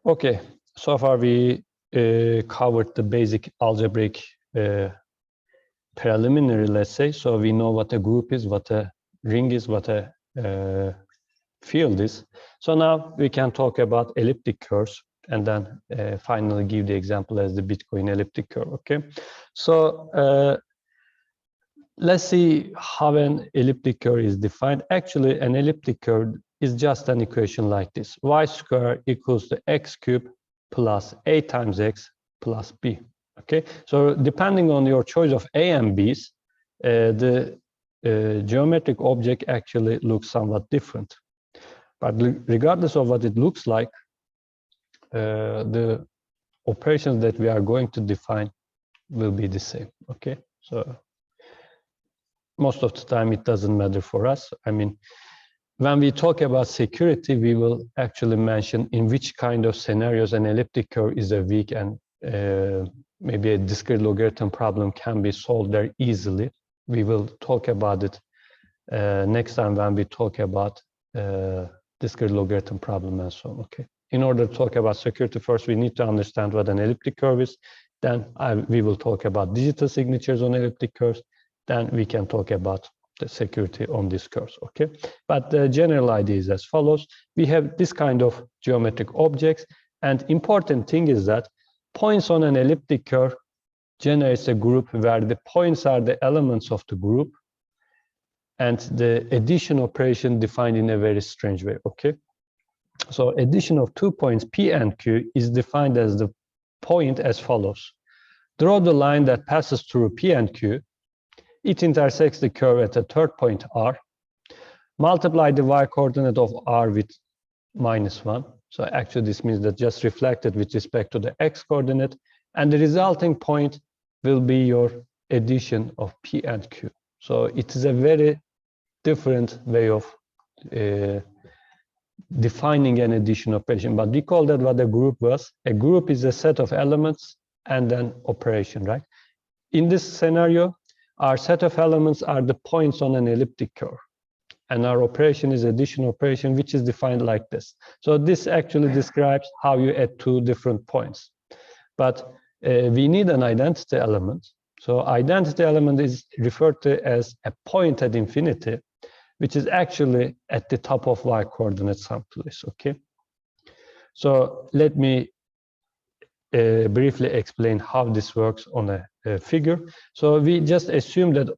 Okay, so far we covered the basic algebraic preliminary, let's say. So we know what a group is, what a ring is, what a field is. So now we can talk about elliptic curves and then finally give the example as the Bitcoin elliptic curve, okay? So let's see how an elliptic curve is defined. Actually, an elliptic curve is just an equation like this. Y squared equals to x cubed plus a times x plus b. Okay, so depending on your choice of a and b's, the geometric object actually looks somewhat different. But regardless of what it looks like, the operations that we are going to define will be the same. Okay, so most of the time it doesn't matter for us. I mean, when we talk about security, we will actually mention in which kind of scenarios an elliptic curve is a weak and maybe a discrete logarithm problem can be solved there easily. We will talk about it next time when we talk about discrete logarithm problem and so on, okay? In order to talk about security first, we need to understand what an elliptic curve is. Then we will talk about digital signatures on elliptic curves. Then we can talk about the security on these curves, okay? But the general idea is as follows. We have this kind of geometric objects, and important thing is that points on an elliptic curve generates a group where the points are the elements of the group, and the addition operation defined in a very strange way, okay? So addition of 2 points P and Q is defined as the point as follows. Draw the line that passes through P and Q. It intersects the curve at a third point R. Multiply the y-coordinate of R with -1. So actually this means that just reflected with respect to the x-coordinate, and the resulting point will be your addition of P and Q. So it is a very different way of defining an addition operation, but we call that what a group was. A group is a set of elements and then operation, right? In this scenario, our set of elements are the points on an elliptic curve, and our operation is addition operation, which is defined like this. So this actually describes how you add two different points. But we need an identity element. So identity element is referred to as a point at infinity, which is actually at the top of y-coordinate someplace, okay? So let me briefly explain how this works on a figure. So we just assume that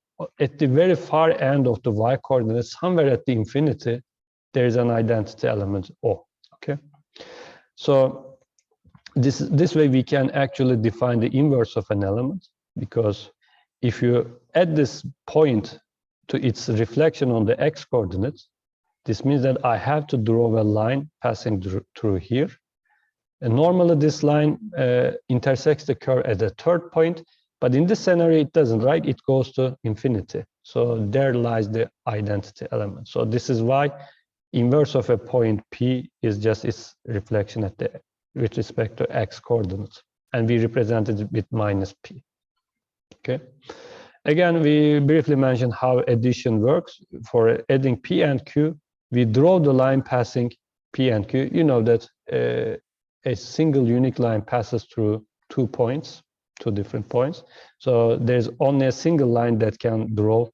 at the very far end of the y-coordinate, somewhere at the infinity, there is an identity element O, okay? So this way we can actually define the inverse of an element, because if you add this point to its reflection on the x-coordinates, this means that I have to draw a line passing through here. And normally this line intersects the curve at the third point, but in this scenario it doesn't, right? It goes to infinity. So there lies the identity element. So this is why inverse of a point P is just its reflection at the with respect to x-coordinates, and we represent it with -P, okay? Again, we briefly mentioned how addition works. For adding P and Q, we draw the line passing P and Q. You know that a single unique line passes through 2 points, 2 different points. So there's only a single line that can draw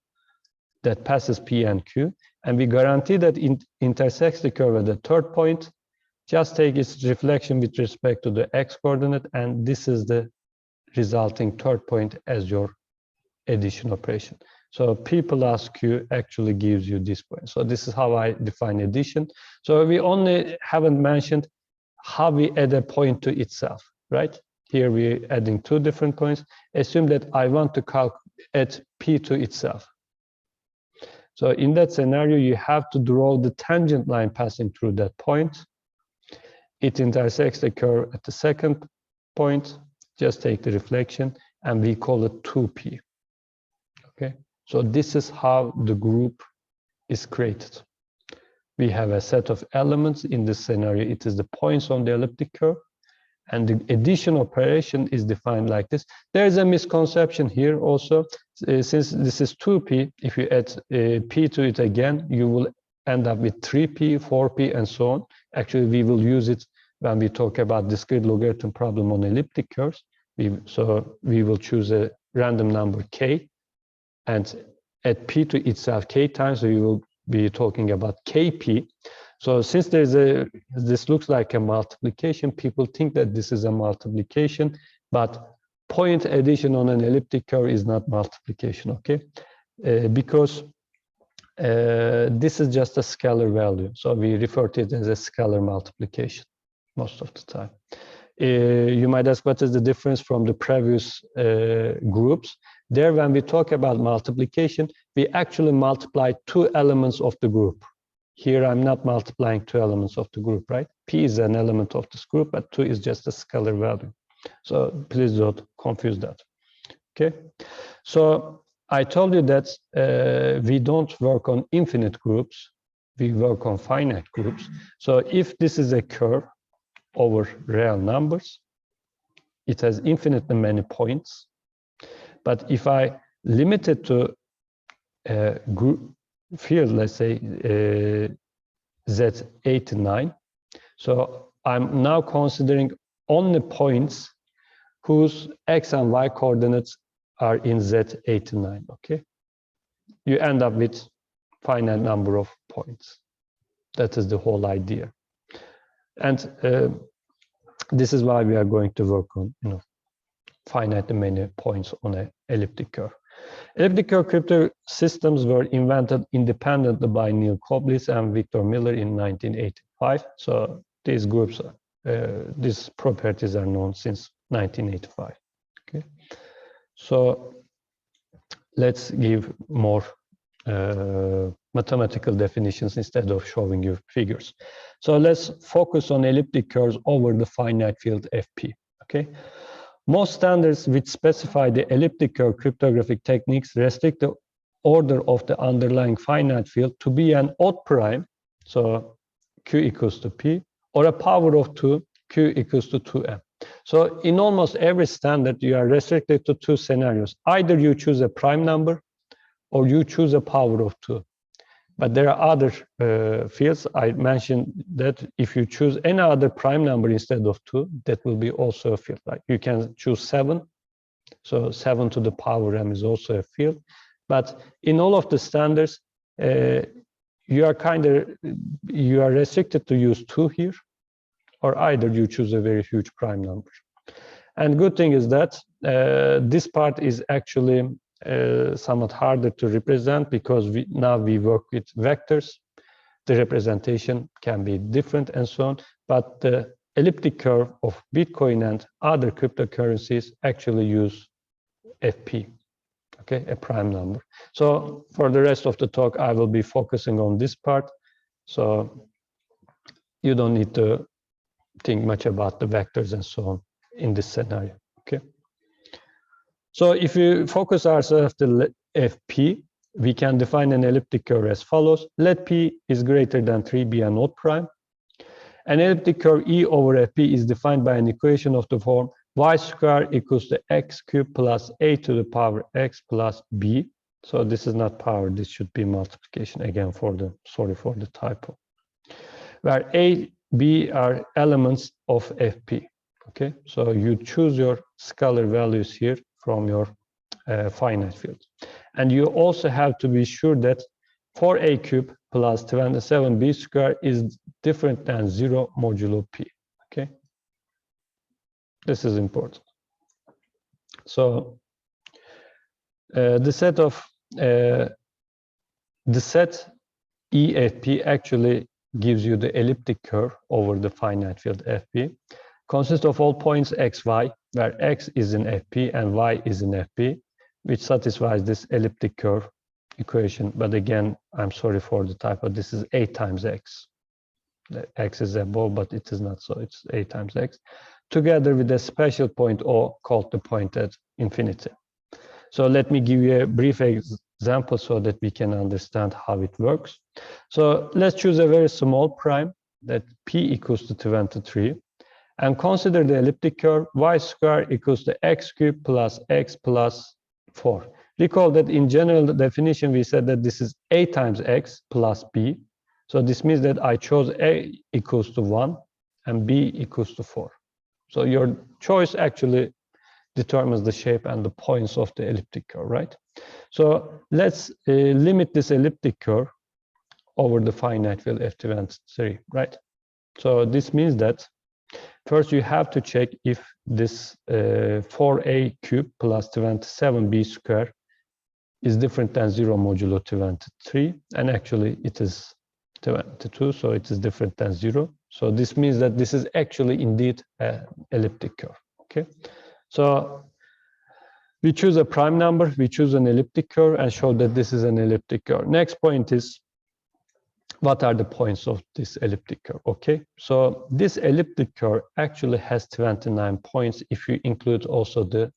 that passes P and Q. And we guarantee that it intersects the curve at the third point. Just take its reflection with respect to the x-coordinate, and this is the resulting third point as your addition operation. So P plus Q actually gives you this point. So this is how I define addition. So we only haven't mentioned how we add a point to itself, right? Here we're adding 2 different points. Assume that I want to add P to itself. So in that scenario, you have to draw the tangent line passing through that point. It intersects the curve at the second point. Just take the reflection, and we call it 2P. Okay, so this is how the group is created. We have a set of elements. In this scenario, it is the points on the elliptic curve, and the addition operation is defined like this. There is a misconception here also. Since this is 2P, if you add P to it again, you will end up with 3P, 4P, and so on. Actually, we will use it when we talk about discrete logarithm problem on elliptic curves. So we will choose a random number k, and at p to itself k times, we will be talking about kp. So since this looks like a multiplication, people think that this is a multiplication, but point addition on an elliptic curve is not multiplication, okay? Because this is just a scalar value. So we refer to it as a scalar multiplication most of the time. You might ask, what is the difference from the previous groups? There, when we talk about multiplication, we actually multiply two elements of the group. Here, I'm not multiplying two elements of the group, right? P is an element of this group, but 2 is just a scalar value. So please don't confuse that, okay? So I told you that we don't work on infinite groups, we work on finite groups. So if this is a curve over real numbers, it has infinitely many points. But if I limit it to a group field, let's say Z89, so I'm now considering only points whose x and y coordinates are in Z89, okay? You end up with finite number of points. That is the whole idea. And this is why we are going to work on, finite many points on an elliptic curve. Elliptic curve crypto systems were invented independently by Neil Koblis and Victor Miller in 1985. So these groups, these properties are known since 1985. Okay, so let's give more mathematical definitions instead of showing you figures. So let's focus on elliptic curves over the finite field FP. Okay. Most standards which specify the elliptic curve cryptographic techniques restrict the order of the underlying finite field to be an odd prime, so Q equals to P, or a power of 2, Q equals to 2M. So in almost every standard, you are restricted to two scenarios. Either you choose a prime number or you choose a power of 2. But there are other fields. I mentioned that if you choose any other prime number instead of 2, that will be also a field. Like you can choose 7. So 7 to the power m is also a field. But in all of the standards, you are restricted to use 2 here, or either you choose a very huge prime number. And good thing is that this part is actually somewhat harder to represent because now we work with vectors. The representation can be different and so on, but the elliptic curve of Bitcoin and other cryptocurrencies actually use FP, okay, a prime number. So for the rest of the talk, I will be focusing on this part. So you don't need to think much about the vectors and so on in this scenario, okay? So if you focus ourselves on FP, we can define an elliptic curve as follows. Let P is greater than 3 be an odd prime. An elliptic curve E over FP is defined by an equation of the form y squared equals to x cubed plus a to the power x plus b. So this is not power, this should be multiplication again sorry for the typo. Where A, B are elements of FP, okay? So you choose your scalar values here from your finite field. And you also have to be sure that 4a cubed plus 27b squared is different than 0 modulo p, okay? This is important. So the set EFP actually gives you the elliptic curve over the finite field FP. Consists of all points x, y, where x is in FP and y is in FP, which satisfies this elliptic curve equation. But again, I'm sorry for the typo. This is a times x. The x is above, but it is not so. It's a times x, together with a special point O called the point at infinity. So let me give you a brief example so that we can understand how it works. So let's choose a very small prime that p equals to 23. And consider the elliptic curve y squared equals to x cubed plus x plus 4. Recall that in general definition, we said that this is a times x plus b. So this means that I chose a equals to 1 and B equals to 4. So your choice actually determines the shape and the points of the elliptic curve, right? So let's limit this elliptic curve over the finite field F23, right? So this means that first you have to check if this 4a cubed plus 27b square is different than 0 modulo 23, and actually it is 22, so it is different than 0. So this means that this is actually indeed an elliptic curve, okay? So we choose a prime number, we choose an elliptic curve and show that this is an elliptic curve. Next point is, what are the points of this elliptic curve, okay? So this elliptic curve actually has 29 points if you include also the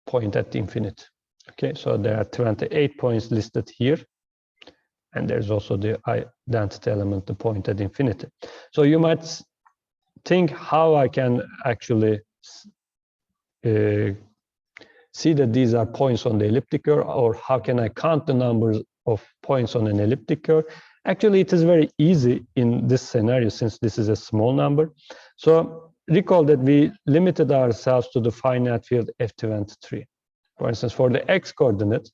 point at the infinity, okay? So there are 28 points listed here, and there's also the identity element, the point at infinity. So you might think how I can actually see that these are points on the elliptic curve, or how can I count the numbers of points on an elliptic curve? Actually, it is very easy in this scenario since this is a small number. So recall that we limited ourselves to the finite field F23. For instance, for the x coordinate,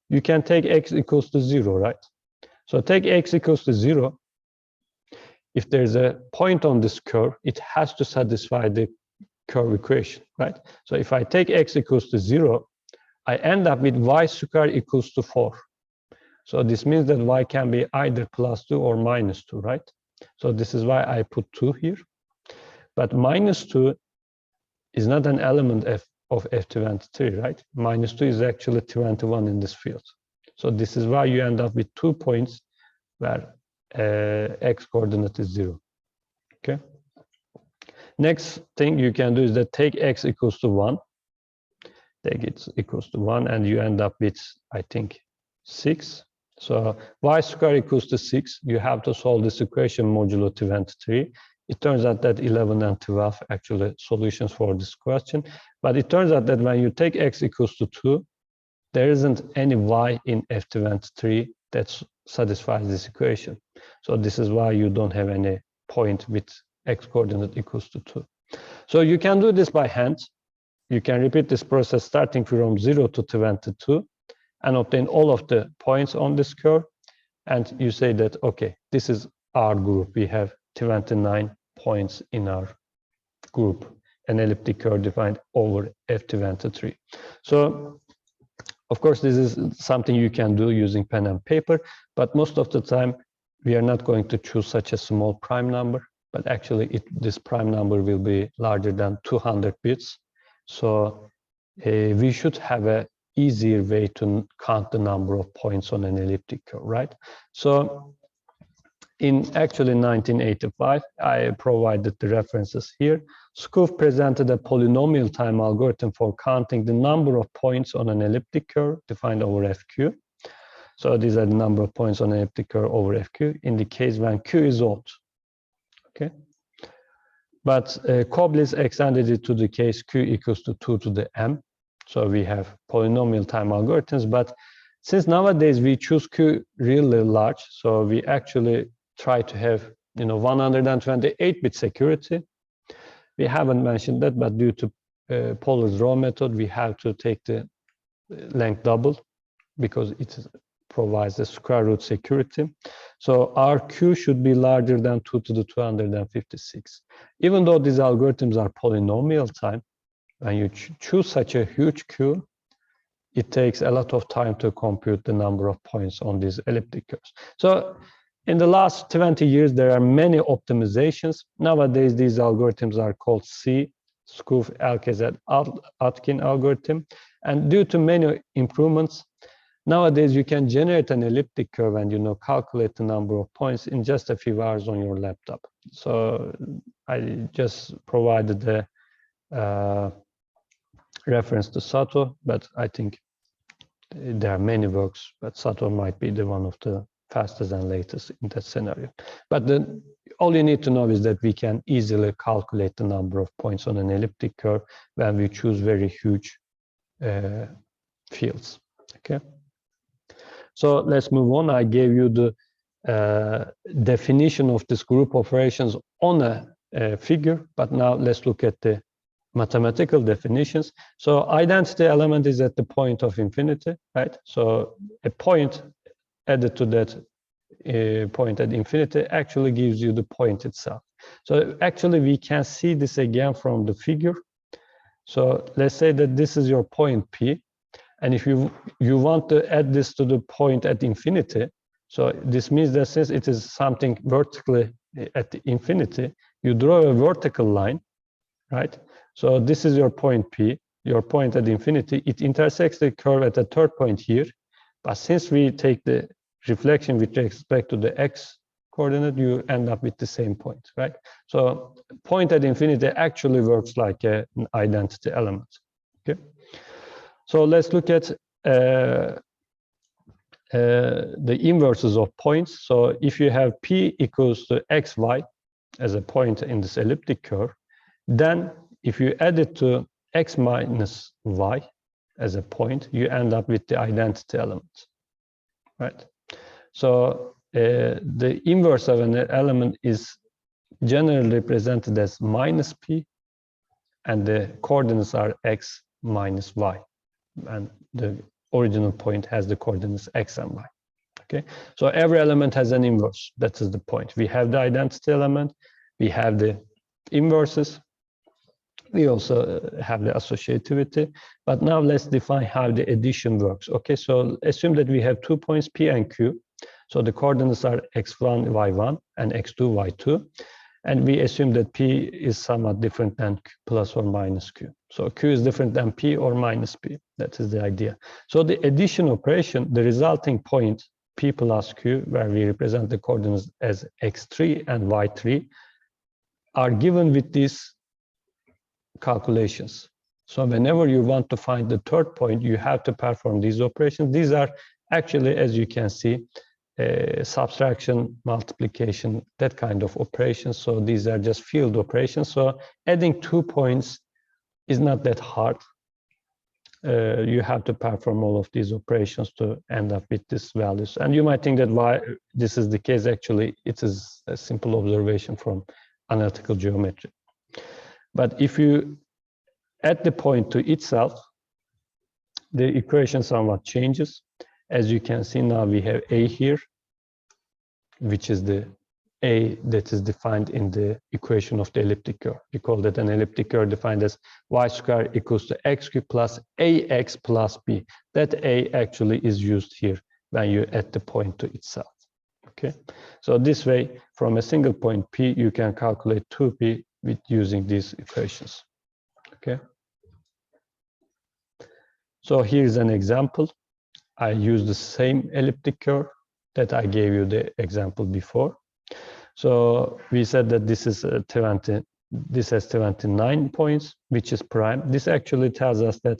you can take x equals to 0, right? So take x equals to 0. If there's a point on this curve, it has to satisfy the curve equation, right? So if I take x equals to 0, I end up with y squared equals to 4. So this means that y can be either plus 2 or minus 2, right? So this is why I put 2 here. But minus 2 is not an element of F23, right? Minus 2 is actually 21 in this field. So this is why you end up with 2 points where x coordinate is 0, okay? Next thing you can do is that take x equals to 1. Take it equals to 1, and you end up with, I think, 6. So y squared equals to 6. You have to solve this equation modulo 23. It turns out that 11 and 12 actually solutions for this question. But it turns out that when you take x equals to 2, there isn't any y in F23 that satisfies this equation. So this is why you don't have any point with x coordinate equals to 2. So you can do this by hand. You can repeat this process starting from 0 to 22 and obtain all of the points on this curve. And you say that, okay, this is our group. We have 29 points in our group, an elliptic curve defined over F23. So, of course, this is something you can do using pen and paper, but most of the time, we are not going to choose such a small prime number, but actually this prime number will be larger than 200 bits. So we should have an easier way to count the number of points on an elliptic curve, right? So in actually 1985, I provided the references here. Schoof presented a polynomial time algorithm for counting the number of points on an elliptic curve defined over FQ. So these are the number of points on an elliptic curve over FQ in the case when Q is odd, okay? But Koblis extended it to the case Q equals to 2 to the M. So we have polynomial time algorithms, but since nowadays we choose Q really large, so we actually try to have 128-bit security. We haven't mentioned that, but due to Pollard's row method, we have to take the length double because it provides the square root security. So our Q should be larger than 2 to the 256. Even though these algorithms are polynomial time, when you choose such a huge Q, it takes a lot of time to compute the number of points on these elliptic curves. So in the last 20 years, there are many optimizations. Nowadays, these algorithms are called Schoof Alkezet-Atkin algorithm. And due to many improvements, nowadays you can generate an elliptic curve and calculate the number of points in just a few hours on your laptop. So I just provided the reference to Sato, but I think there are many works, but Sato might be the one of the fastest and latest in that scenario. But all you need to know is that we can easily calculate the number of points on an elliptic curve when we choose very huge fields, okay? So let's move on. I gave you the definition of this group operations on a figure, but now let's look at the mathematical definitions. So identity element is at the point of infinity, right? So a point added to that point at infinity actually gives you the point itself. So actually we can see this again from the figure. So let's say that this is your point P, and if you want to add this to the point at infinity, so this means that since it is something vertically at the infinity, you draw a vertical line, right? So this is your point P, your point at infinity. It intersects the curve at the third point here, but since we take the reflection with respect to the x coordinate, you end up with the same point, right? So point at infinity actually works like an identity element. Okay. So let's look at the inverses of points. So if you have p equals to xy as a point in this elliptic curve, then if you add it to x minus y as a point, you end up with the identity element, right? So the inverse of an element is generally represented as minus p, and the coordinates are x minus y, and the original point has the coordinates x and y. Okay, so every element has an inverse. That is the point. We have the identity element, we have the inverses, we also have the associativity. But now let's define how the addition works. Okay, so assume that we have 2 points P and Q. So the coordinates are x1, y1, and x2, y2. And we assume that P is somewhat different than Q, plus or minus Q. So Q is different than P or minus P. That is the idea. So the addition operation, the resulting point P plus Q, where we represent the coordinates as x3 and y3, are given with these calculations. So whenever you want to find the third point, you have to perform these operations. These are actually, as you can see, subtraction, multiplication, that kind of operations. So these are just field operations. So adding 2 points is not that hard. You have to perform all of these operations to end up with these values. And you might think that why this is the case. Actually, it is a simple observation from analytical geometry. But if you add the point to itself, the equation somewhat changes. As you can see now, we have A here, which is the A that is defined in the equation of the elliptic curve. We call that an elliptic curve defined as y squared equals to x cubed plus ax plus b. That A actually is used here when you add the point to itself. Okay, so this way, from a single point P, you can calculate 2P with using these equations. Okay. So here's an example. I use the same elliptic curve that I gave you the example before. So we said that this is this has 29 points, which is prime. This actually tells us that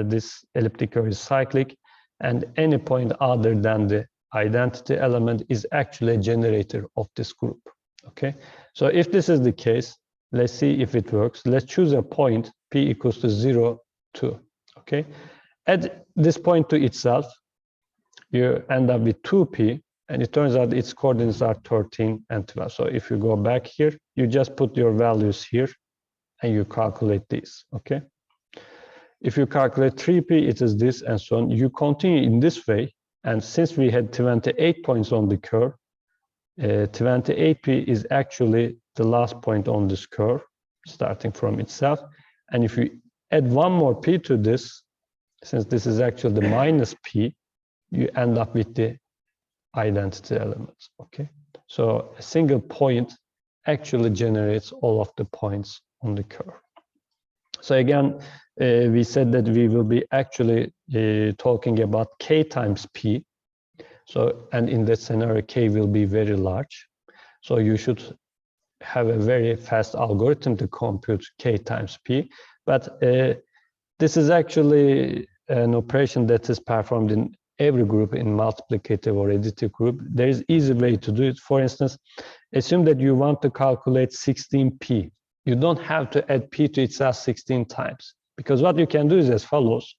this elliptic curve is cyclic, and any point other than the identity element is actually a generator of this group. Okay. So if this is the case, let's see if it works. Let's choose a point P equals to 0, 2. Okay. Add this point to itself, you end up with 2P, and it turns out its coordinates are 13 and 12. So if you go back here, you just put your values here and you calculate these. Okay. If you calculate 3P, it is this, and so on. You continue in this way, and since we had 28 points on the curve, 28P is actually the last point on this curve, starting from itself. And if you add one more P to this, since this is actually the minus P, you end up with the identity elements. Okay, so a single point actually generates all of the points on the curve. So again, we said that we will be actually talking about K times P. So, and in that scenario, K will be very large. So you should have a very fast algorithm to compute K times P. But this is actually an operation that is performed in every group, in multiplicative or additive group. There is easy way to do it. For instance, assume that you want to calculate 16P. You don't have to add P to itself 16 times, because what you can do is as follows.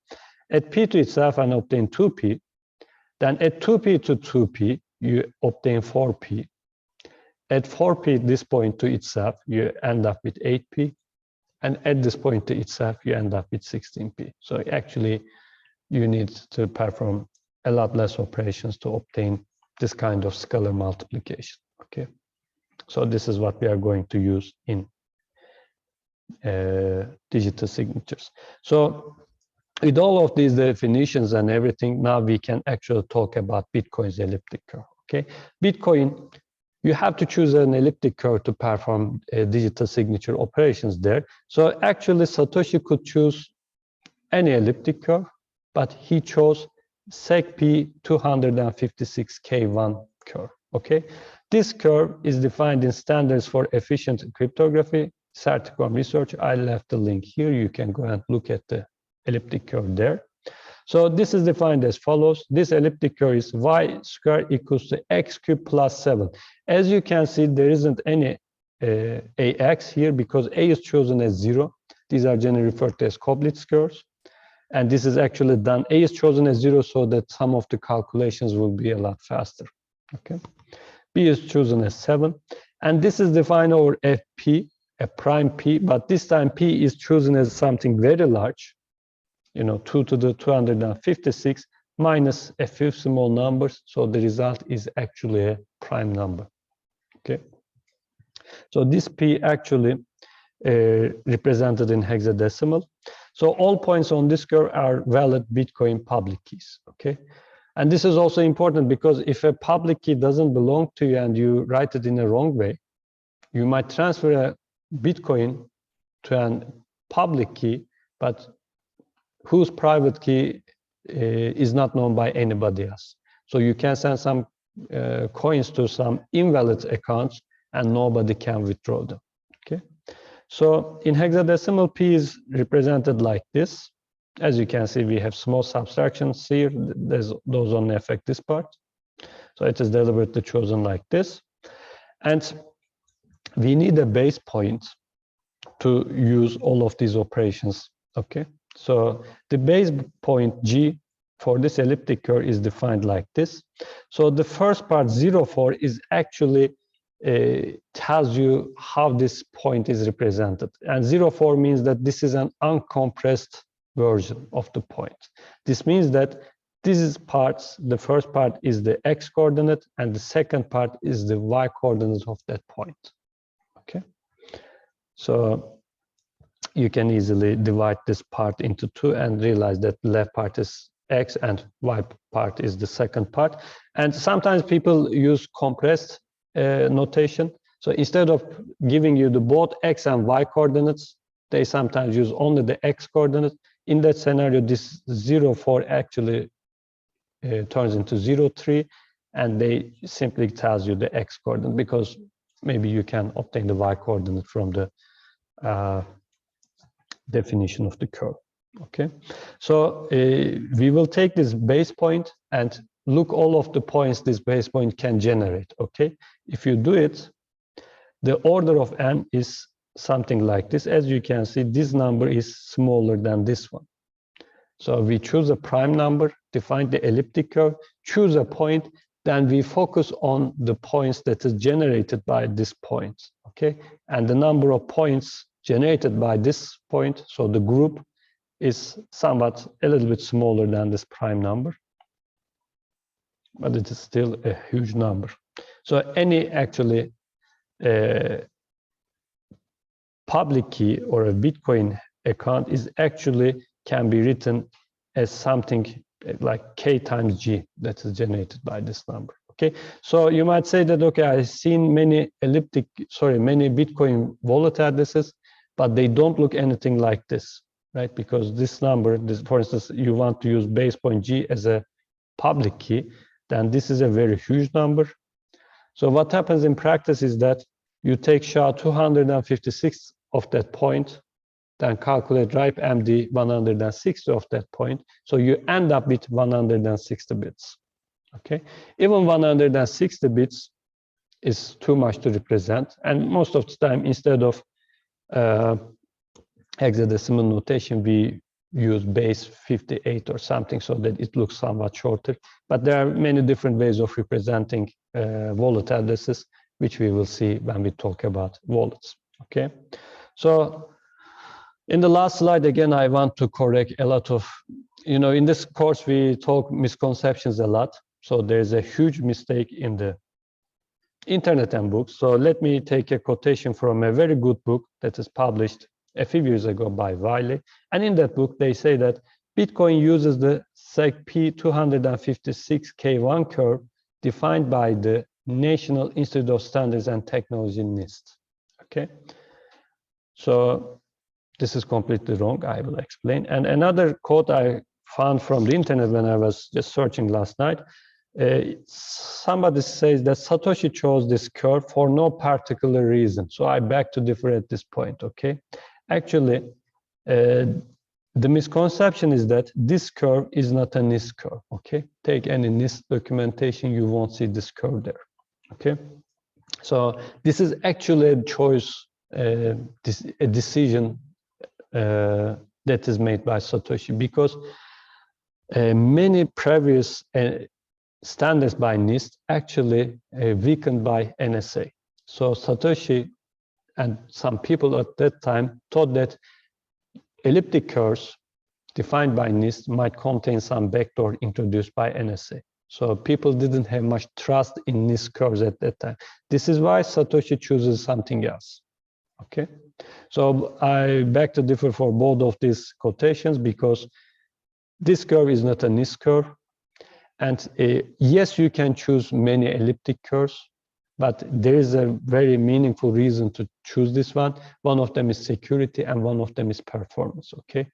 Add P to itself and obtain 2P. Then add 2P to 2P, you obtain 4P. add 4p this point to itself, you end up with 8p. And add this point to itself, you end up with 16p. So actually, you need to perform a lot less operations to obtain this kind of scalar multiplication. Okay, so this is what we are going to use in digital signatures. So with all of these definitions and everything, now we can actually talk about Bitcoin's elliptic curve. Okay, Bitcoin, you have to choose an elliptic curve to perform digital signature operations there. So actually, Satoshi could choose any elliptic curve, but he chose SegP 256K1 curve. Okay, this curve is defined in Standards for Efficient Cryptography, Certicom Research. I left the link here. You can go and look at the elliptic curve there. So this is defined as follows. This elliptic curve is y squared equals to x cubed plus 7. As you can see, there isn't any ax here because a is chosen as 0. These are generally referred to as Koblitz curves. And this is actually done. A is chosen as 0 so that some of the calculations will be a lot faster. Okay. B is chosen as 7. And this is defined over fp, a prime p, but this time p is chosen as something very large. 2 to the 256 minus a few small numbers. So the result is actually a prime number. Okay. So this p actually represented in hexadecimal. So all points on this curve are valid Bitcoin public keys. Okay. And this is also important because if a public key doesn't belong to you and you write it in a wrong way, you might transfer a Bitcoin to a public key, but whose private key is not known by anybody else. So you can send some coins to some invalid accounts and nobody can withdraw them. Okay. So in hexadecimal, P is represented like this. As you can see, we have small subtractions here. Those only affect this part. So it is deliberately chosen like this. And we need a base point to use all of these operations. Okay. So the base point G for this elliptic curve is defined like this. So the first part, 0, 4, is actually tells you how this point is represented. And 0, 4 means that this is an uncompressed version of the point. This means that these parts, the first part is the x coordinate and the second part is the y coordinate of that point. Okay. So you can easily divide this part into 2 and realize that the left part is x and y part is the second part. And sometimes people use compressed notation. So instead of giving you the both x and y coordinates, they sometimes use only the x coordinate. In that scenario, this 0, 4 actually turns into 0, 3, and they simply tells you the x coordinate because maybe you can obtain the y coordinate from the definition of the curve. Okay, so we will take this base point and look all of the points this base point can generate. Okay, if you do it, the order of n is something like this. As you can see, this number is smaller than this one. So we choose a prime number, define the elliptic curve, choose a point, then we focus on the points that is generated by this point. Okay, and the number of points generated by this point, so the group, is somewhat a little bit smaller than this prime number, but it is still a huge number. So any actually public key or a Bitcoin account is actually can be written as something like k times g that is generated by this number. Okay, so you might say that, okay, I've seen many many Bitcoin wallet addresses, but they don't look anything like this, right? Because this number, for instance, you want to use base point G as a public key, then this is a very huge number. So what happens in practice is that you take SHA-256 of that point, then calculate RIPE MD 160 of that point. So you end up with 160 bits. Okay, even 160 bits is too much to represent, and most of the time, instead of hexadecimal notation, we use base 58 or something so that it looks somewhat shorter. But there are many different ways of representing wallet addresses, which we will see when we talk about wallets. Okay, so in the last slide, again, I want to correct a lot of, in this course, we talk misconceptions a lot. So there's a huge mistake in the internet and books. So let me take a quotation from a very good book that is published a few years ago by Wiley. And in that book, they say that Bitcoin uses the SEC P256K1 curve defined by the National Institute of Standards and Technology, NIST. Okay, so this is completely wrong. I will explain. And another quote I found from the internet when I was just searching last night, somebody says that Satoshi chose this curve for no particular reason. So I beg to differ at this point, okay? Actually, the misconception is that this curve is not a NIST curve, okay? Take any NIST documentation, you won't see this curve there, okay? So this is actually a choice, a decision that is made by Satoshi, because many previous standards by NIST actually weakened by NSA. So Satoshi and some people at that time thought that elliptic curves defined by NIST might contain some backdoor introduced by NSA. So people didn't have much trust in NIST curves at that time. This is why Satoshi chooses something else. Okay, so I beg to differ for both of these quotations, because this curve is not a NIST curve. And yes, you can choose many elliptic curves, but there is a very meaningful reason to choose this one. One of them is security and one of them is performance, okay?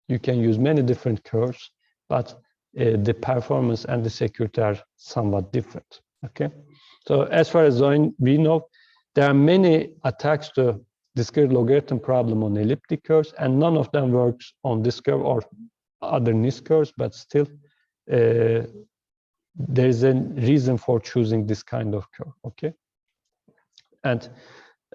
You can use many different curves, but the performance and the security are somewhat different, okay? So as far as we know, there are many attacks to discrete logarithm problem on elliptic curves, and none of them works on this curve or other NIST curves, but still, there is a reason for choosing this kind of curve, okay? And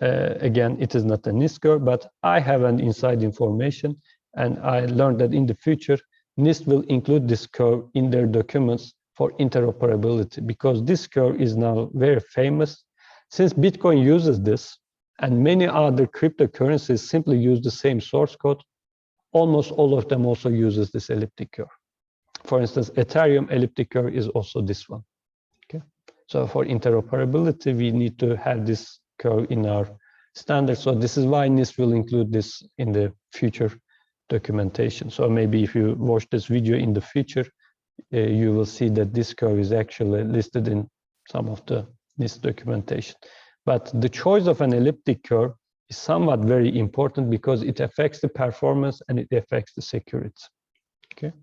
again, it is not a NIST curve, but I have an inside information, and I learned that in the future, NIST will include this curve in their documents for interoperability, because this curve is now very famous. Since Bitcoin uses this, and many other cryptocurrencies simply use the same source code, almost all of them also uses this elliptic curve. For instance, Ethereum elliptic curve is also this one. Okay, so for interoperability, we need to have this curve in our standard. So this is why NIST will include this in the future documentation. So maybe if you watch this video in the future, you will see that this curve is actually listed in some of the NIST documentation. But the choice of an elliptic curve is somewhat very important, because it affects the performance and it affects the security. Okay.